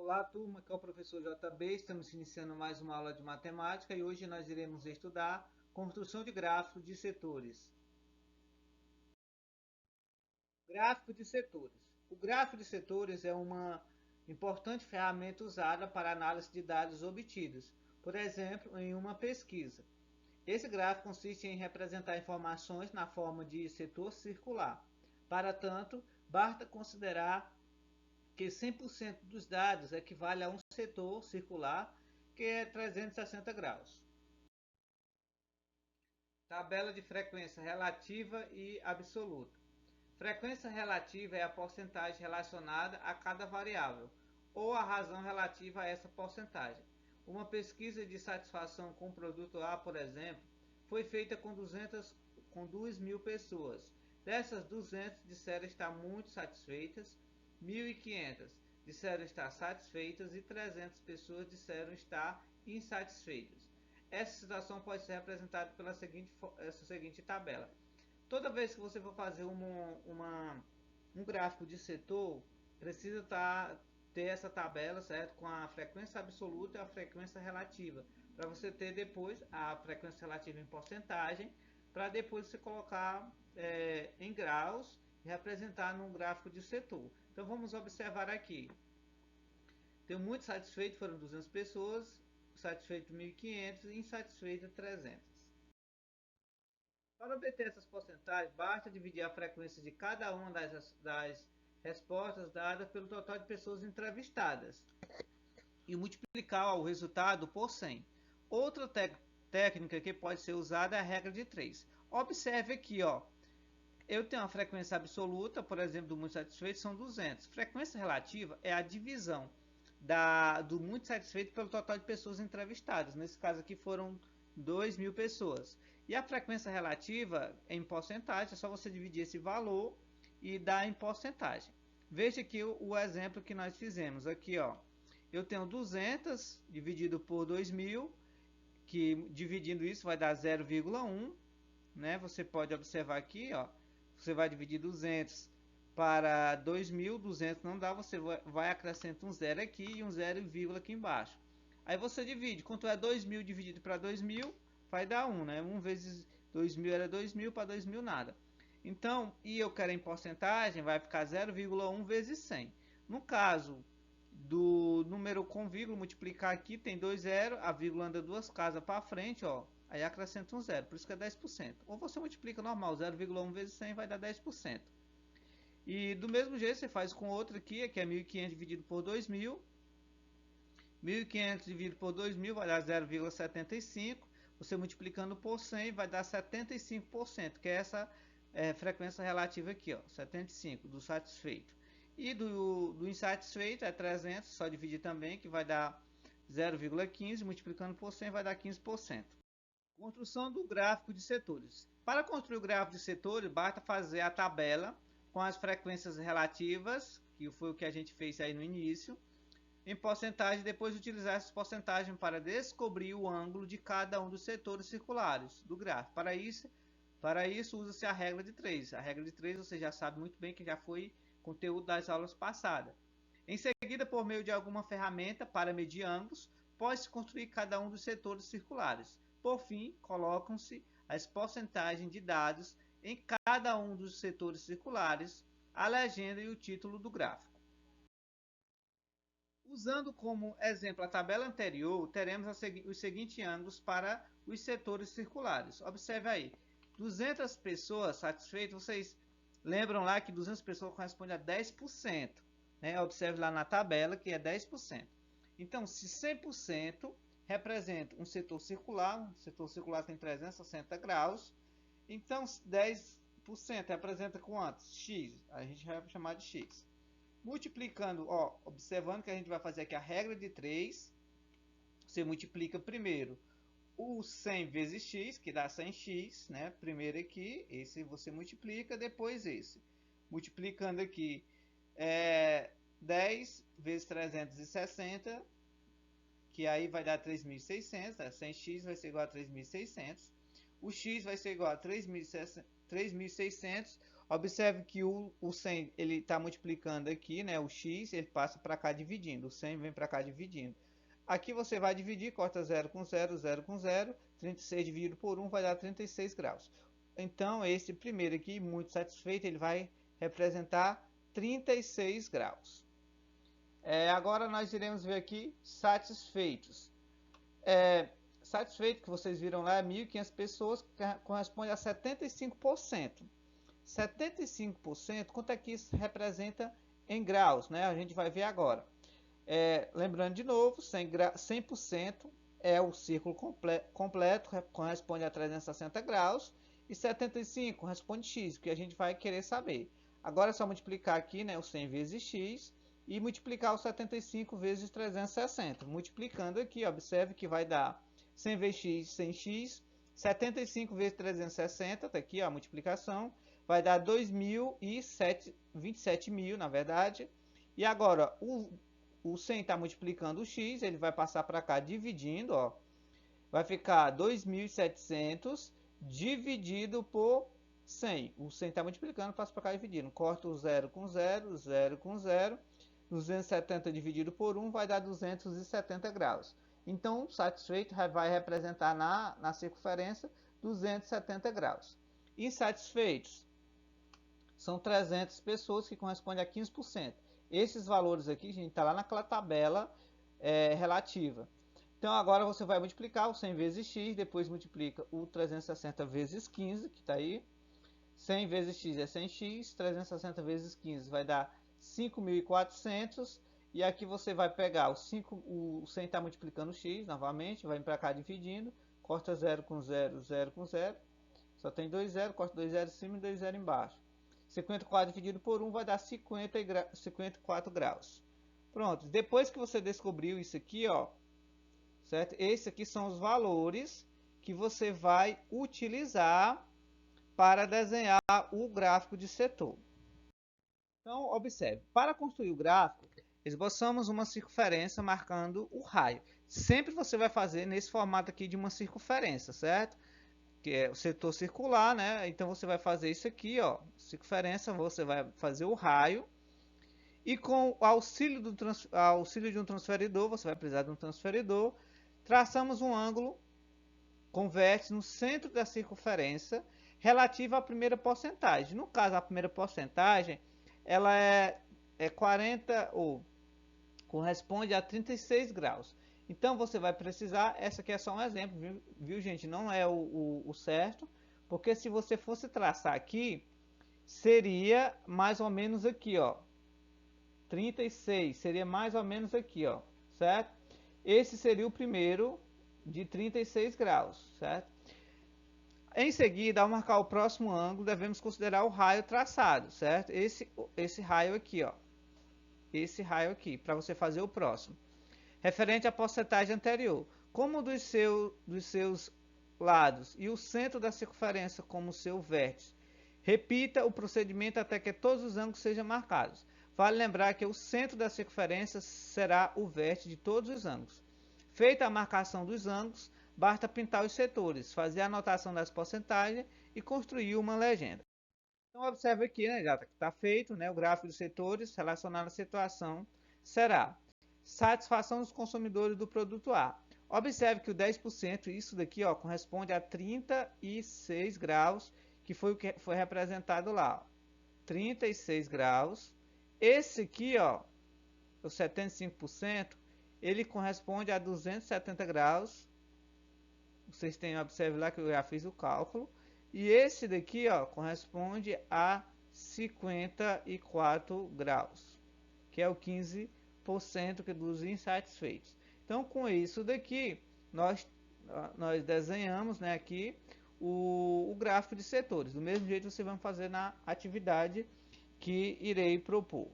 Olá, turma, aqui é o professor JB. Estamos iniciando mais uma aula de matemática e hoje nós iremos estudar construção de gráficos de setores. Gráfico de setores. O gráfico de setores é uma importante ferramenta usada para análise de dados obtidos, por exemplo, em uma pesquisa. Esse gráfico consiste em representar informações na forma de setor circular. Para tanto, basta considerar que 100% dos dados equivale a um setor circular, que é 360 graus. Tabela de frequência relativa e absoluta. Frequência relativa é a porcentagem relacionada a cada variável, ou a razão relativa a essa porcentagem. Uma pesquisa de satisfação com o produto A, por exemplo, foi feita com 2.000 pessoas. Dessas, 200 disseram estar muito satisfeitas, 1.500 disseram estar satisfeitas e 300 pessoas disseram estar insatisfeitas. Essa situação pode ser representada pela seguinte tabela. Toda vez que você for fazer um gráfico de setor, precisa ter essa tabela, certo? Com a frequência absoluta e a frequência relativa. Para você ter depois a frequência relativa em porcentagem, para depois você colocar em graus e representar num gráfico de setor. Então vamos observar aqui. Tem muito satisfeito, foram 200 pessoas, satisfeito 1.500 e insatisfeito 300. Para obter essas porcentagens, basta dividir a frequência de cada uma das respostas dadas pelo total de pessoas entrevistadas e multiplicar o resultado por 100. Outra técnica que pode ser usada é a regra de 3. Observe aqui, ó, eu tenho uma frequência absoluta, por exemplo, do muito satisfeito são 200. Frequência relativa é a divisão do muito satisfeito pelo total de pessoas entrevistadas. Nesse caso aqui foram 2.000 pessoas. E a frequência relativa em porcentagem, é só você dividir esse valor e dar em porcentagem. Veja aqui o exemplo que nós fizemos. Aqui, ó, eu tenho 200 dividido por 2.000, que dividindo isso vai dar 0,1. Né? Você pode observar aqui, ó, você vai dividir 200 para 2.000, 200 não dá, você vai acrescentar um zero aqui e um 0, aqui embaixo. Aí você divide, quanto é 2.000 dividido para 2.000, vai dar 1, né? 1 vezes 2.000 era 2.000, para 2.000 nada. Então, e eu quero em porcentagem, vai ficar 0,1 vezes 100. No caso do número com vírgula, multiplicar aqui, tem 2 zeros, a vírgula anda duas casas para frente, ó. Aí acrescenta um zero, por isso que é 10%. Ou você multiplica normal, 0,1 vezes 100 vai dar 10%. E do mesmo jeito você faz com outro aqui, que é 1.500 dividido por 2.000. 1.500 dividido por 2.000 vai dar 0,75. Você multiplicando por 100 vai dar 75%, que é essa frequência relativa aqui, ó, 75 do satisfeito. E do insatisfeito é 300, só dividir também, que vai dar 0,15, multiplicando por 100 vai dar 15%. Construção do gráfico de setores. Para construir o gráfico de setores, basta fazer a tabela com as frequências relativas, que foi o que a gente fez aí no início, em porcentagem, depois utilizar essas porcentagens para descobrir o ângulo de cada um dos setores circulares do gráfico. Para isso usa-se a regra de 3. A regra de 3 você já sabe muito bem que já foi conteúdo das aulas passadas. Em seguida, por meio de alguma ferramenta para medir ângulos, pode-se construir cada um dos setores circulares. Por fim, colocam-se as porcentagens de dados em cada um dos setores circulares, a legenda e o título do gráfico. Usando como exemplo a tabela anterior, teremos os seguintes ângulos para os setores circulares. Observe aí, 200 pessoas satisfeitas, vocês lembram lá que 200 pessoas corresponde a 10%. Né? Observe lá na tabela que é 10%. Então, se 100% representa um setor circular tem 360 graus, então 10% representa quantos? X, a gente vai chamar de X. Multiplicando, ó, observando que a gente vai fazer aqui a regra de 3, você multiplica primeiro o 100 vezes x, que dá 100x, né? Primeiro aqui, esse você multiplica, depois esse. Multiplicando aqui 10 vezes 360, que aí vai dar 3.600, né? 100x vai ser igual a 3.600. O x vai ser igual a 3.600. Observe que o 100 ele está multiplicando aqui, né? O x ele passa para cá dividindo, o 100 vem para cá dividindo. Aqui você vai dividir, corta 0 com 0, 0 com 0, 36 dividido por 1 vai dar 36 graus. Então, esse primeiro aqui, muito satisfeito, ele vai representar 36 graus. Agora nós iremos ver aqui satisfeitos. Satisfeito, que vocês viram lá, 1.500 pessoas, que corresponde a 75%. 75%, quanto é que isso representa em graus, né? A gente vai ver agora. Lembrando de novo, 100% é o círculo completo, corresponde a 360 graus, e 75 corresponde a x, que a gente vai querer saber. Agora é só multiplicar aqui, né, o 100 vezes x, e multiplicar o 75 vezes 360. Multiplicando aqui, observe que vai dar 100 vezes x, 100x, 75 vezes 360, tá aqui ó, a multiplicação, vai dar 27.000, na verdade. E agora, o 100 está multiplicando o x, ele vai passar para cá dividindo, ó, vai ficar 2.700 dividido por 100. O 100 está multiplicando, passa para cá dividindo. Corta o 0 com 0, 0 com 0. 270 dividido por 1 vai dar 270 graus. Então, satisfeito vai representar na circunferência 270 graus. Insatisfeitos são 300 pessoas, que corresponde a 15%. Esses valores aqui, a gente está lá naquela tabela relativa. Então, agora você vai multiplicar o 100 vezes x, depois multiplica o 360 vezes 15, que está aí. 100 vezes x é 100x, 360 vezes 15 vai dar 5.400. E aqui você vai pegar o 100 está multiplicando o x novamente, vai para cá dividindo, corta 0 com 0, 0 com 0. Só tem 2 0, corta 2 0 em cima e 2 0 embaixo. 54 dividido por 1 vai dar 54 graus. Pronto, depois que você descobriu isso aqui, ó, certo? Esses aqui são os valores que você vai utilizar para desenhar o gráfico de setor. Então, observe, para construir o gráfico, esboçamos uma circunferência marcando o raio. Sempre você vai fazer nesse formato aqui de uma circunferência, certo? Que é o setor circular, né? Então você vai fazer isso aqui, ó, circunferência, você vai fazer o raio. E com o auxílio de um transferidor, você vai precisar de um transferidor, traçamos um ângulo com vértice no centro da circunferência relativa à primeira porcentagem. No caso, a primeira porcentagem, ela é 40 ou corresponde a 36 graus. Então você vai precisar, essa aqui é só um exemplo, viu gente? Não é o certo, porque se você fosse traçar aqui, seria mais ou menos aqui, ó. 36 seria mais ou menos aqui, ó, certo? Esse seria o primeiro de 36 graus, certo? Em seguida, ao marcar o próximo ângulo, devemos considerar o raio traçado, certo? Esse raio aqui, ó. Esse raio aqui, para você fazer o próximo. Referente à porcentagem anterior, como dos seus lados e o centro da circunferência como seu vértice, repita o procedimento até que todos os ângulos sejam marcados. Vale lembrar que o centro da circunferência será o vértice de todos os ângulos. Feita a marcação dos ângulos, basta pintar os setores, fazer a anotação das porcentagens e construir uma legenda. Então observe aqui, né, já está feito, né, o gráfico dos setores relacionado à situação será satisfação dos consumidores do produto A. Observe que o 10%, isso daqui ó, corresponde a 36 graus, que foi o que foi representado lá. Ó. 36 graus. Esse aqui, ó, o 75%, ele corresponde a 270 graus. Vocês têm, observe lá que eu já fiz o cálculo. E esse daqui, ó, corresponde a 54 graus, que é o 15% dos insatisfeitos. Então, com isso daqui, nós desenhamos, né, aqui o gráfico de setores. Do mesmo jeito, você vai fazer na atividade que irei propor.